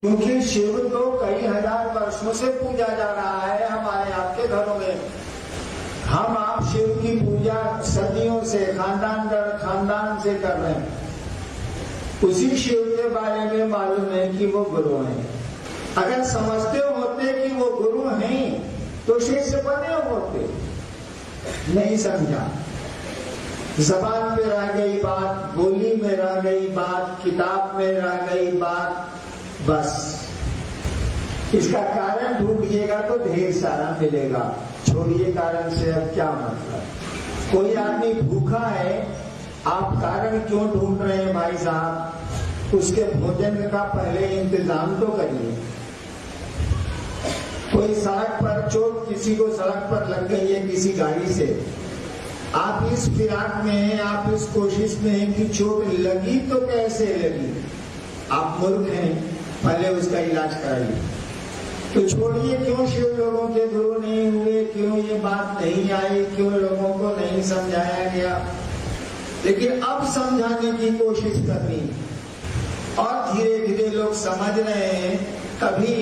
क्योंकि शिव तो कई हजार वर्षों से पूजा जा रहा है हमारे आपके घरों में। हम आप शिव की पूजा सदियों से खानदान दर खानदान से कर रहे हैं। उसी शिव के बारे में मालूम है कि वो गुरु हैं। अगर समझते होते कि वो गुरु हैं तो शिष्य बने होते। नहीं समझा, जबान पे रह गई बात, बोली में रह गई बात, किताब में रह गई बात, बस। इसका कारण ढूंढिएगा तो ढेर सारा मिलेगा। छोड़िए कारण से अब क्या मतलब। कोई आदमी भूखा है, आप कारण क्यों ढूंढ रहे हैं भाई साहब? उसके भोजन का पहले इंतजाम तो करिए। कोई सड़क पर चोट, किसी को सड़क पर लग गई है किसी गाड़ी से, आप इस फिराक में हैं, आप इस कोशिश में हैं कि चोट लगी तो कैसे लगी। आप मूर्ख हैं, पहले उसका इलाज कराइए। तो छोड़िए क्यों शिव लोगों के गुरु नहीं हुए, क्यों ये बात नहीं आई, क्यों लोगों को नहीं समझाया गया। लेकिन अब समझाने की कोशिश करनी और धीरे धीरे लोग समझ रहे हैं। कभी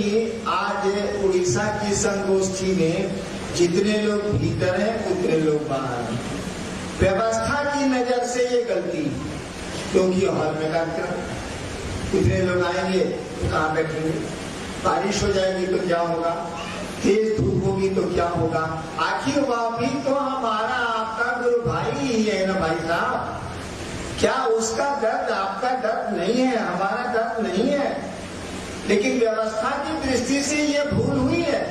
आज उड़ीसा की संगोष्ठी में जितने लोग भीतर हैं उतने लोग बाहर हैं। व्यवस्था की नजर से ये गलती, क्योंकि हॉल में कार्यक्रम, इतने लोग आएंगे तो कहाँ बैठेंगे, बारिश हो जाएगी तो क्या होगा, तेज धूप होगी तो क्या होगा। आखिर वह भी तो हमारा आपका गुरु भाई ही है ना भाई साहब। क्या उसका दर्द आपका दर्द नहीं है, हमारा दर्द नहीं है। लेकिन व्यवस्था की दृष्टि से ये भूल हुई है,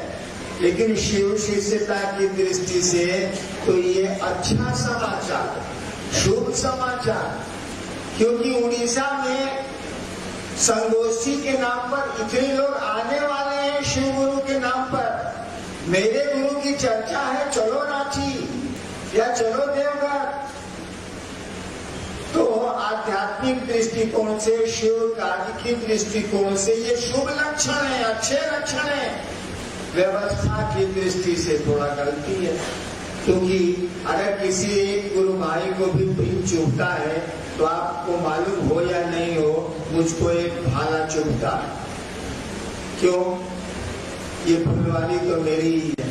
लेकिन शिव शिष्यता की दृष्टि से तो ये अच्छा समाचार, शुभ समाचार। क्योंकि उड़ीसा में संगोष्ठी के नाम पर इतने लोग आने वाले हैं, शिव गुरु के नाम पर। मेरे गुरु की चर्चा है, चलो रांची या चलो देवघर। तो आध्यात्मिक दृष्टिकोण से, शिव कार्य की दृष्टिकोण से ये शुभ लक्षण है, अच्छे लक्षण है। व्यवस्था की दृष्टि से थोड़ा गलती है, क्योंकि अगर किसी एक गुरु भाई को भी प्रेम चुभता है तो आपको मालूम हो या नहीं हो, मुझको एक भाला चुभता है। क्यों? ये फुलवारी तो मेरी ही है।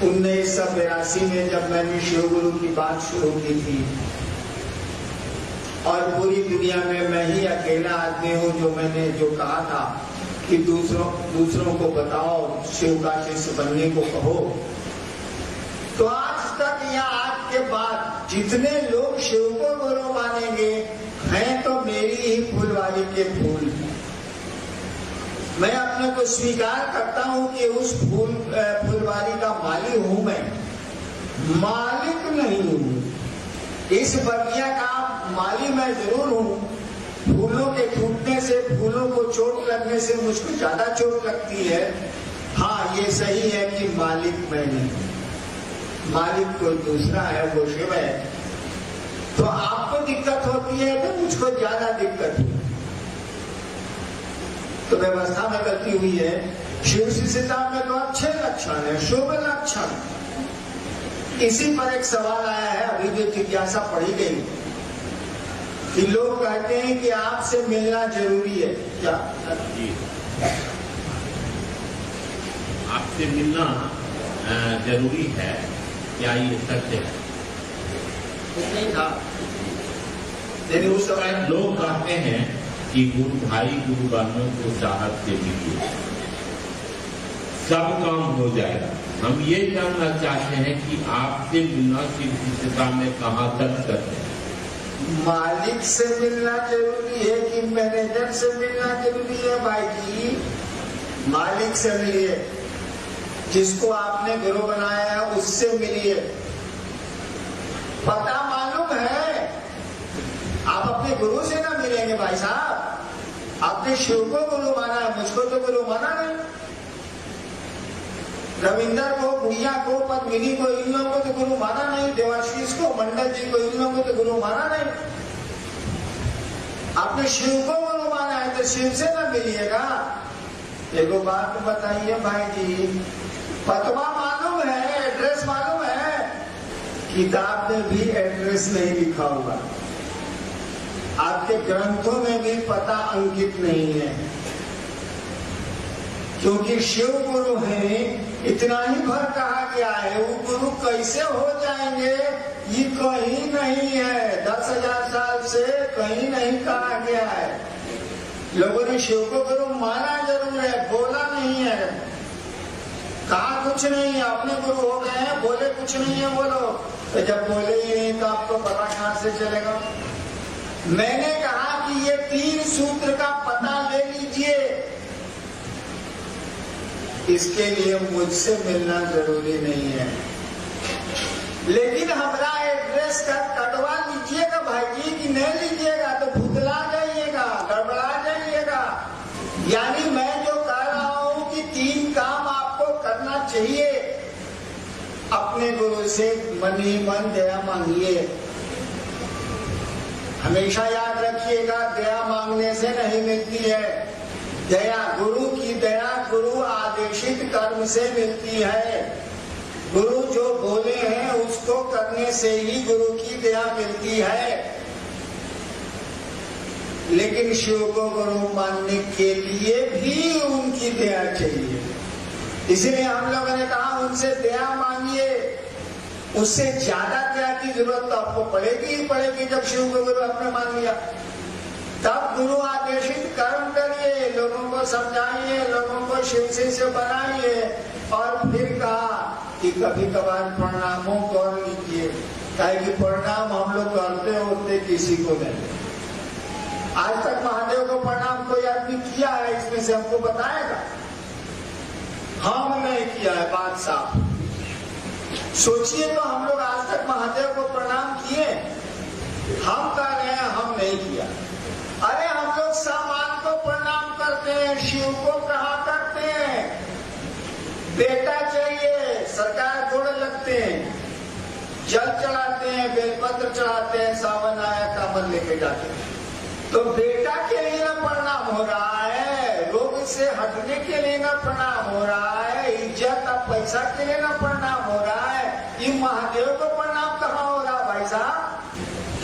1982 में जब मैंने शिव गुरु की बात शुरू की थी और पूरी दुनिया में मैं ही अकेला आदमी हूँ जो कहा था कि दूसरों को बताओ, शिव का शिष्य बनने को कहो। तो आज तक या आज के बाद जितने लोग शिव को गुरु मानेंगे हैं तो मेरी ही फुलवारी के फूल। मैं अपने को स्वीकार करता हूं कि उस फुलवारी का माली हूं मैं, मालिक नहीं हूं। इस बगिया का माली मैं जरूर हूं। फूलों के टूटने से, फूलों को चोट लगने से मुझको ज्यादा चोट लगती है। हाँ, ये सही है कि मालिक मैं नहीं, मालिक कोई दूसरा है, वो शिव है। तो आपको दिक्कत होती है तो मुझको ज्यादा दिक्कत है। तो व्यवस्था में गलती हुई है। शिव शिष्यता में तो अच्छे लक्षण है, शुभ लक्षण। इसी पर एक सवाल आया है, अभी जो जिज्ञासा पढ़ी गई कि लोग कहते हैं कि आपसे मिलना जरूरी है। क्या आपसे मिलना जरूरी है? क्या ये सत्य है? नहीं था। लेकिन उस समय लोग कहते हैं कि गुरु भाई गुरु बहनों को चाहत से मिलिए, सब काम हो जाएगा। हम ये जानना चाहते हैं कि आपसे मिलना शिव शिष्यता में कहाँ तक सत्य है? मालिक से मिलना जरूरी है कि मैनेजर से मिलना जरूरी है? भाई जी, मालिक से मिलिए, जिसको आपने गुरु बनाया है उससे मिलिए। पता मालूम है, आप अपने गुरु से ना मिलेंगे भाई साहब। आपने शिव को गुरु माना है, मुझको तो गुरु माना नहीं। रविंदर को, गुड़िया को, पद्मिनी को, इन लोगों को तो गुरु माना नहीं। देवाशीष को, मंडल जी को, इन लोगों को तो गुरु माना नहीं। आपने शिव को गुरु माना है तो शिव से ना मिलिएगा। एगो बात बताइए भाई जी, पतवा मालूम है, एड्रेस मालूम है? किताब में भी एड्रेस नहीं लिखा हुआ, आपके ग्रंथों में भी पता अंकित नहीं है। क्योंकि शिव गुरु है, इतना ही भर कहा गया है। वो गुरु कैसे हो जाएंगे ये कहीं नहीं है, 10,000 साल से कहीं नहीं कहा गया है। लोगों ने शिव को गुरु माना जरूर है, बोला नहीं है, कहा कुछ नहीं है, अपने गुरु हो गए हैं, बोले कुछ नहीं है वो लोग। तो जब बोले ही नहीं तो आपको पता कहां से चलेगा। मैंने कहा कि ये 3 सूत्र का पता ले लीजिए, इसके लिए मुझसे मिलना जरूरी नहीं है, लेकिन हमारा एड्रेस कटवा लीजिएगा भाई जी, कि नहीं लीजिएगा तो भुतला जाइएगा, गड़बड़ा जाइएगा। यानी मैं जो कह रहा हूं कि 3 काम आपको करना चाहिए। अपने गुरु से मन ही मन दया मांगिए। हमेशा याद रखिएगा, दया मांगने से नहीं मिलती है दया। गुरु की दया गुरु आदेशित कर्म से मिलती है। गुरु जो बोले हैं उसको करने से ही गुरु की दया मिलती है। लेकिन शिव को गुरु मानने के लिए भी उनकी दया चाहिए। इसलिए हम लोगों ने कहा उनसे दया मांगिए। उससे ज्यादा दया की जरूरत तो आपको पड़ेगी ही पड़ेगी। जब शिव को गुरु आपने मान लिया, तब गुरु आदेशित कर्म करिए, लोगों को समझाइए, लोगों को शिव से बनाइए। और फिर कहा कि कभी कभार प्रणामों कर लीजिए, ताकि प्रणाम हम लोग करते होते किसी को नहीं। आज तक महादेव को प्रणाम कोई आदमी किया है इसमें से हमको बताएगा? हम नहीं किया है, बात साफ। सोचिए तो, हम लोग आज तक महादेव को प्रणाम किए? हम कह रहे हैं हम नहीं किया। अरे हम लोग सामान को प्रणाम करते हैं, शिव को कहा करते हैं। बेटा चाहिए, सरकार जोड़ लगते हैं, जल चढ़ाते हैं, बेलपत्र चढ़ाते हैं, सावन आया कामन लेके जाते हैं। तो बेटा के लिए ना प्रणाम हो रहा है, रोग से हटने के लिए ना प्रणाम हो रहा है, इज्जत और पैसा के लिए ना प्रणाम हो रहा है। ये महादेव को प्रणाम कहाँ हो रहा भाई साहब?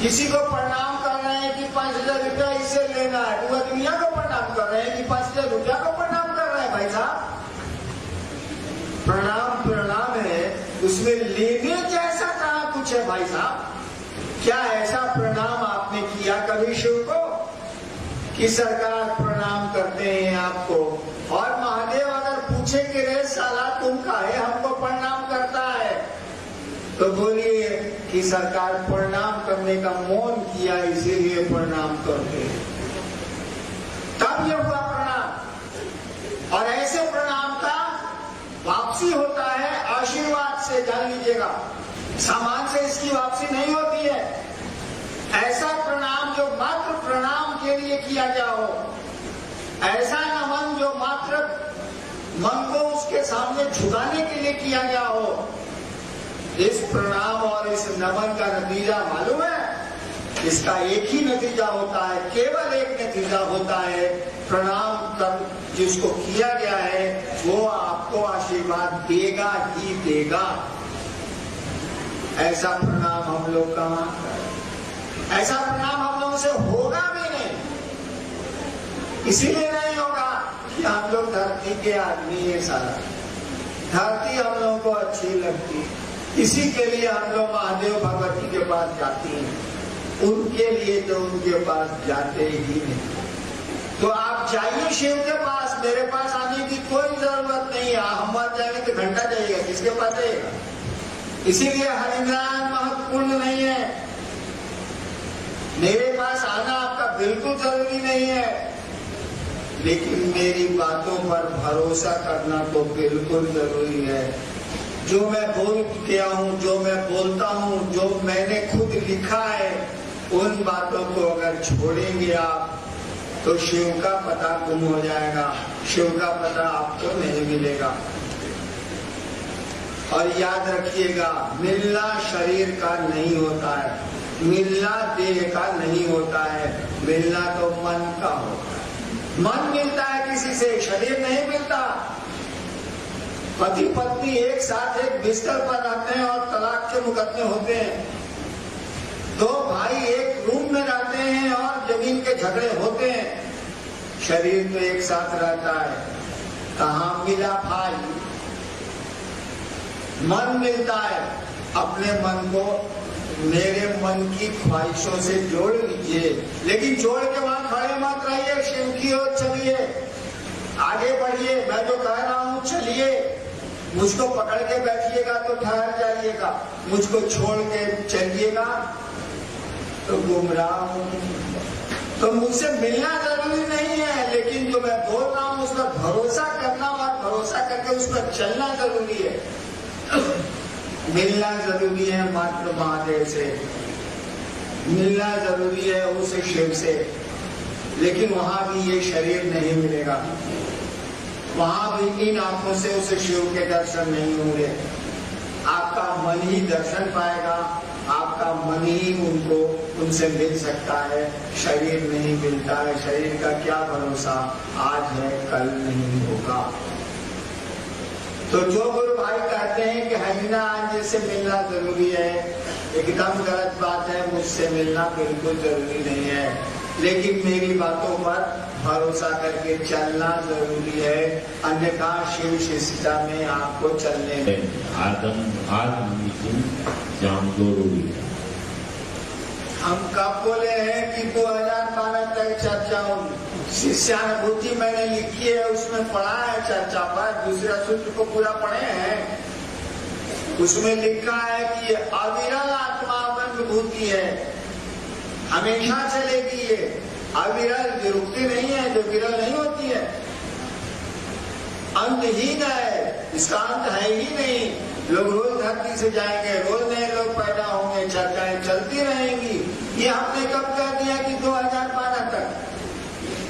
किसी को प्रणाम कर रहे हैं कि 5,000 रुपया इससे लेना है, पूरा दुनिया को प्रणाम कर रहे हैं कि 5,000 रुपया को प्रणाम कर रहे हैं भाई साहब। प्रणाम प्रणाम है, उसमें लेने जैसा कहाँ कुछ है भाई साहब? क्या ऐसा प्रणाम आपने किया कभी शिव को कि सरकार प्रणाम करते हैं आपको? और महादेव अगर पूछे कि रे साला तुम काहे हमको प्रणाम करता है, तो बोलिए कि सरकार प्रणाम करने का मौन किया, इसीलिए प्रणाम करते हैं। तब ये हुआ प्रणाम। और ऐसे प्रणाम का वापसी होता है आशीर्वाद से, जान लीजिएगा। सामान से इसकी वापसी नहीं होती है। ऐसा प्रणाम जो मात्र प्रणाम के लिए किया गया हो, ऐसा नमन जो मात्र मन को उसके सामने झुकाने के लिए किया गया हो। इस प्रणाम और इस नमन का नतीजा मालूम है? इसका एक ही नतीजा होता है, केवल एक नतीजा होता है। प्रणाम कर जिसको किया गया है वो आपको आशीर्वाद देगा ही देगा। ऐसा प्रणाम हम लोग कहाँ करें? ऐसा प्रणाम हम लोगों से होगा भी नहीं। इसीलिए नहीं होगा कि हम लोग धरती के आदमी है। सारा धरती हम लोगों को अच्छी लगती है, इसी के लिए हम लोग महादेव भगवती के पास जाते हैं। उनके लिए तो उनके पास जाते ही नहीं। तो आप जाइए शिव के पास, मेरे पास आने की कोई जरूरत नहीं है। हम मर जाएंगे तो घंटा जाइएगा, किसके पास जाइएगा? इसीलिए हरिनाम महत्वपूर्ण नहीं है। मेरे पास आना आपका बिल्कुल जरूरी नहीं है, लेकिन मेरी बातों पर भरोसा करना तो बिल्कुल जरूरी है। जो मैं बोल गया हूँ, जो मैं बोलता हूँ, जो मैंने खुद लिखा है, उन बातों को अगर छोड़ेंगे आप तो शिव का पता गुम हो जाएगा, शिव का पता आपको नहीं मिलेगा। और याद रखिएगा, मिलना शरीर का नहीं होता है, मिलना देह का नहीं होता है, मिलना तो मन का होता है। मन मिलता है किसी से, शरीर नहीं मिलता। पति पत्नी एक साथ एक बिस्तर पर रहते हैं और तलाक के मुकदमे होते हैं। दो भाई एक रूम में रहते हैं और जमीन के झगड़े होते हैं। शरीर तो एक साथ रहता है, कहाँ मिला भाई? मन मिलता है, अपने मन को मेरे मन की ख्वाहिशों से जोड़ लीजिए, लेकिन जोड़ के वहां खड़े मत रहिए। शिव की ओर चलिए, आगे बढ़िए। मैं जो कह रहा हूं चलिए, मुझको पकड़ के बैठिएगा तो ठहर जाइएगा, मुझको छोड़ के चलिएगा तो गुमराह होंगे। तो मुझसे मिलना जरूरी नहीं है, लेकिन जो मैं बोल रहा हूं उस पर भरोसा करना और भरोसा करके उस पर चलना जरूरी है। मिलना जरूरी है मात्र महादेव से, मिलना जरूरी है उस शिव से, लेकिन वहां भी ये शरीर नहीं मिलेगा, वहां भी इन आंखों से उस शिव के दर्शन नहीं होंगे। आपका मन ही दर्शन पाएगा, आपका मन ही उनसे मिल सकता है। शरीर नहीं मिलता है, शरीर का क्या भरोसा, आज है कल नहीं होगा। तो जो गुरु भाई कहते हैं कि हरिना आंजे से मिलना जरूरी है, एकदम गलत बात है। मुझसे मिलना बिल्कुल जरूरी नहीं है, लेकिन मेरी बातों पर भरोसा करके चलना जरूरी है, अन्यथा शिव शिष्टता में आपको चलने आदम हम कब बोले हैं कि 2012 तक चर्चा होगी? शिष्यानुभूति मैंने लिखी है, उसमें पढ़ा है चर्चा पर, दूसरा सूत्र को पूरा पढ़े हैं। उसमें लिखा है कि अविरल आत्मानुभूति है, हमेशा चलेगी ये अविरल, जो रुकती नहीं है, जो विरल नहीं होती है, अंतहीन है, इसका अंत है ही नहीं। लोग रोज धरती से जाएंगे, रोज नए लोग पैदा होंगे, चर्चाएं चलती रहेंगी। ये हमने कब कह दिया कि 2012 तक?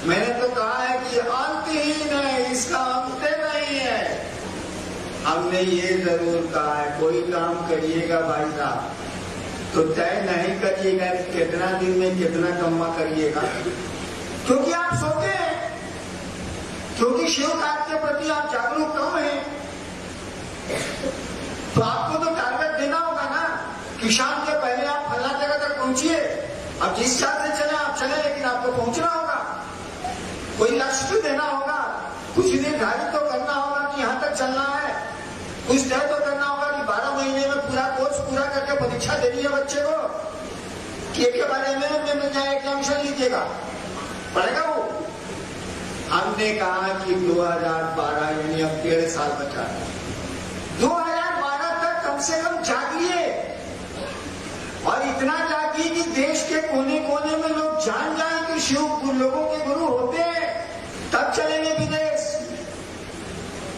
मैंने तो कहा है कि अंतहीन है, इसका अंत नहीं है। हमने ये जरूर कहा है, कोई काम करिएगा भाई साहब तो तय नहीं करिएगा कितना दिन में कितना कम्मा करिएगा, क्योंकि आप सोते हैं, क्योंकि शिव कार्य के प्रति आप जागरूक कम हैं। तो आपको तो टारगेट देना होगा ना कि शाम के पहले आप फला जगह तक पहुंचिए। अब जिस चाल से चले आप चले, लेकिन आपको पहुंचना होगा, कोई लक्ष्य तो देना होगा, कुछ निर्धारित तो करना होगा कि यहाँ तक चलना है, कुछ तय तो करना होगा कि 12 महीने में पूरा कोर्स पूरा करके परीक्षा देनी है बच्चे को, कि एक के बारे में जाए एग्जामिनेशन लीजिएगा, पड़ेगा वो। हमने कहा कि 2012 यानी अब 1.5 साल बचा है, 2012 तक कम से कम जागिए, और इतना जागिए कि देश के कोने कोने में लोग जान जाएं कि शिव लोगों के गुरु होते हैं। तब चलेंगे विदेश,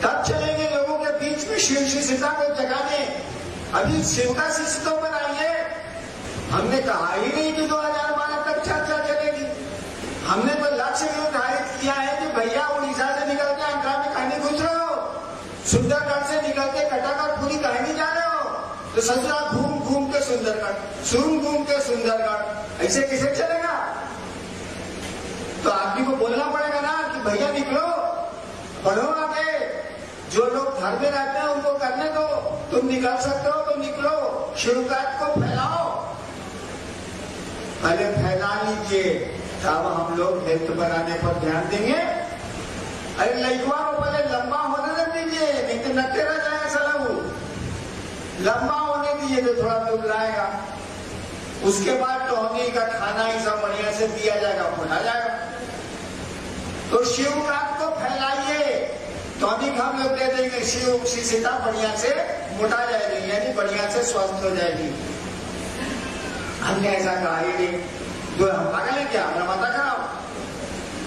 तब चलेंगे लोगों के बीच में शिव शिष्यता को जगाने। अभी शिव का शिष्यता पर आइए, हमने कहा ही नहीं कि 2012 तक चर्चा चलेगी। हमने तो लक्ष्य निर्धारित किया है कि भैया उड़ीसा से निकल के आंध्रा में कहीं घुस रहे हो, सुंदरगढ़ से निकल के कटागढ़ पूरी कहीं जा रहे हो, तो ससुरा घूम घूम के सुंदरगढ़, घूम के सुंदरगढ़, ऐसे कैसे चलेगा? तो आदमी को बोलना पड़ेगा ना कि भैया निकलो, बढ़ो आगे। जो लोग घर में रहते हैं उनको करने दो, तुम निकल सकते हो तो निकलो, शिव कार्य को फैलाओ, पहले फैला लीजिए, तब हम लोग हेल्थ बनाने पर ध्यान देंगे। अरे लड़कुआ को पहले लंबा होने न दीजिए, नहीं तो नट्टे रह जाएगा सलाहू। लंबा होने दीजिए तो थोड़ा दूर लाएगा, उसके बाद टॉनिक का खाना ही सब बढ़िया से दिया जाएगा, मोटा जाएगा। तो शिव कार्य को फैलाइए, टॉनिक हम लोग दे देंगे, शिव शिष्यता बढ़िया से मोटा जाएगी, यानी बढ़िया से स्वस्थ हो जाएगी। हमने ऐसा कहा ही नहीं, जो हम पागल है क्या? हमारा माता खराब।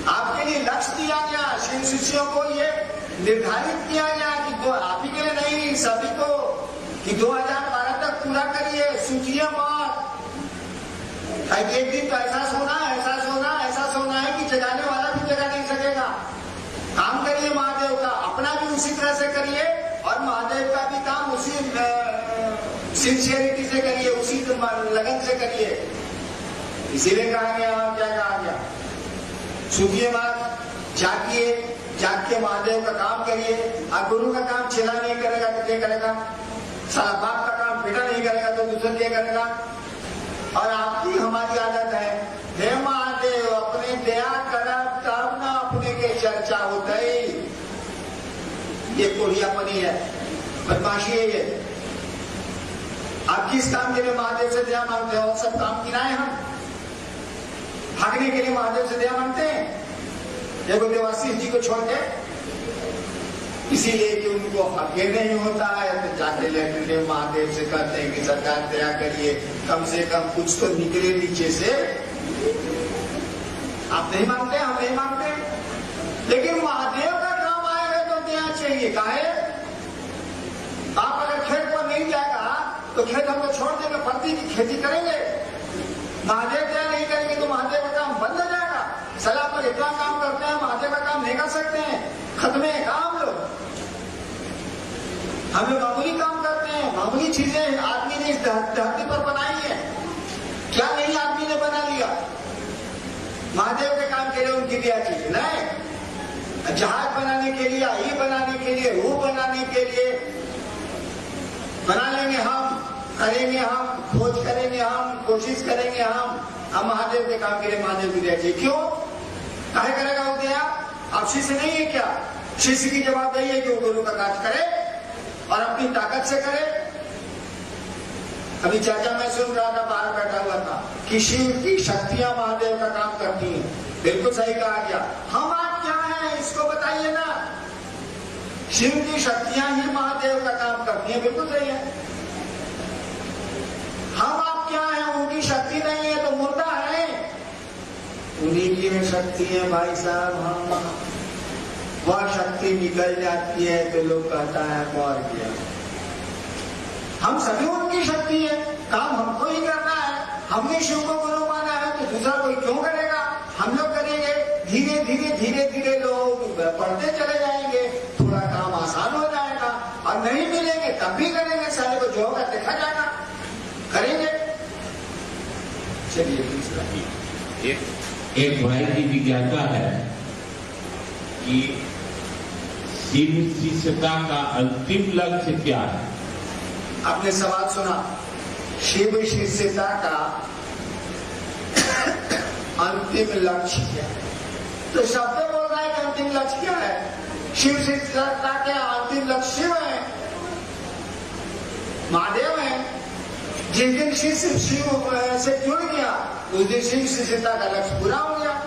आपके लिए लक्ष्य दिया गया, शिव शिष्यों को ये निर्धारित किया गया कि दो आप ही के लिए नहीं, सभी को, कि 2012 तक पूरा करिए, सोचिए मत। एक दिन तो ऐसा सोना है कि जगाने वाला भी जगा नहीं सकेगा। काम करिए महादेव का, अपना भी उसी तरह से करिए, और महादेव का भी काम उसी सिंसियरिटी से करिए, उसी लगन से करिए। इसीलिए कहा गया, क्या कहा गया? सुखिए मत, जागिए, जाग के महादेव का काम करिए। और गुरु का काम चिल्ला नहीं करेगा तो क्या करेगा? साला बाप का काम बेटा नहीं करेगा तो दूसरा क्या करेगा? और आपकी हमारी आदत है, हे महादेव अपने दया करब तब ना अपने के चर्चा होते। ये कोढ़ियापनी है, बदमाशी है ये। आप किस काम के लिए महादेव से दया मांगते हो? सब काम गिनाए हम, भागने के लिए महादेव से दया मांगते हैं। देखो देवाशीष जी को छोड़ के, इसीलिए कि उनको हके नहीं होता है तो जाके लेटर महादेव से कहते हैं कि सरकार दया करिए, कम से कम कुछ तो निकले नीचे से। आप नहीं मानते, हम नहीं मानते, लेकिन महादेव का काम आएगा तो दया चाहिए। काहे? आप अगर खेत पर नहीं जाएगा तो खेत हमको छोड़ देंगे, पत्ती की खेती करेंगे। महादेव दया नहीं करेंगे तो महादेव का काम बंद हो जाएगा। सलाह पर इतना काम करते हैं, महादेव का काम नहीं कर सकते हैं, खत्म है काम। लोग हम लोग मामूली काम करते हैं, मामूली चीजें आदमी ने इस धरती पर बनाई है। क्या नहीं आदमी ने बना लिया? महादेव के काम के लिए उनकी दिया चाहिए नहीं। जहाज बनाने के लिए, ई बनाने के लिए, वो बनाने के लिए बना लेंगे हम, करेंगे हम, खोज करेंगे हम, कोशिश करेंगे हम महादेव के काम के लिए महादेव की दिया चाहिए। क्यों? काहे करेगा वो दया? आप शिष्य नहीं है क्या? शिष्य की जवाबदेही है कि वो गुरु का कार्य करे और अपनी ताकत से करे। अभी चाचा मैं सुन रहा था, बाहर बैठा हुआ था कि शिव की शक्तियां महादेव का काम करती हैं। बिल्कुल सही कहा गया। हम आप क्या हैं इसको बताइए ना। शिव की शक्तियां ही महादेव का काम करती हैं, बिल्कुल सही है। हम आप क्या हैं? उनकी शक्ति नहीं है तो मुर्दा है। उन्हीं की में शक्ति है भाई साहब। हम वह शक्ति निकल जाती है तो लोग कहता है और किया। हम सभी उनकी शक्ति है, काम हमको ही करना है। हमने शिव को गुरु माना है तो दूसरा कोई क्यों करेगा? हम लोग करेंगे। धीरे धीरे धीरे धीरे लोग बढ़ते चले जाएंगे, थोड़ा काम आसान हो जाएगा। और नहीं मिलेंगे तब भी करेंगे, सारे को जो होगा देखा जाएगा, करेंगे। चलिए दूसरा। एक भाई की जिज्ञासा है कि शिव शिष्यता का अंतिम लक्ष्य क्या है? आपने सवाल सुना, शिव शिष्यता का अंतिम लक्ष्य क्या है? तो शब्द बोल रहा है कि अंतिम लक्ष्य क्या है? शिव शिष्यता के अंतिम लक्ष्य शिव है, महादेव है। जिस दिन शिष्य शिव से जुड़ गया उस दिन शिव शिष्यता का लक्ष्य पूरा हो गया।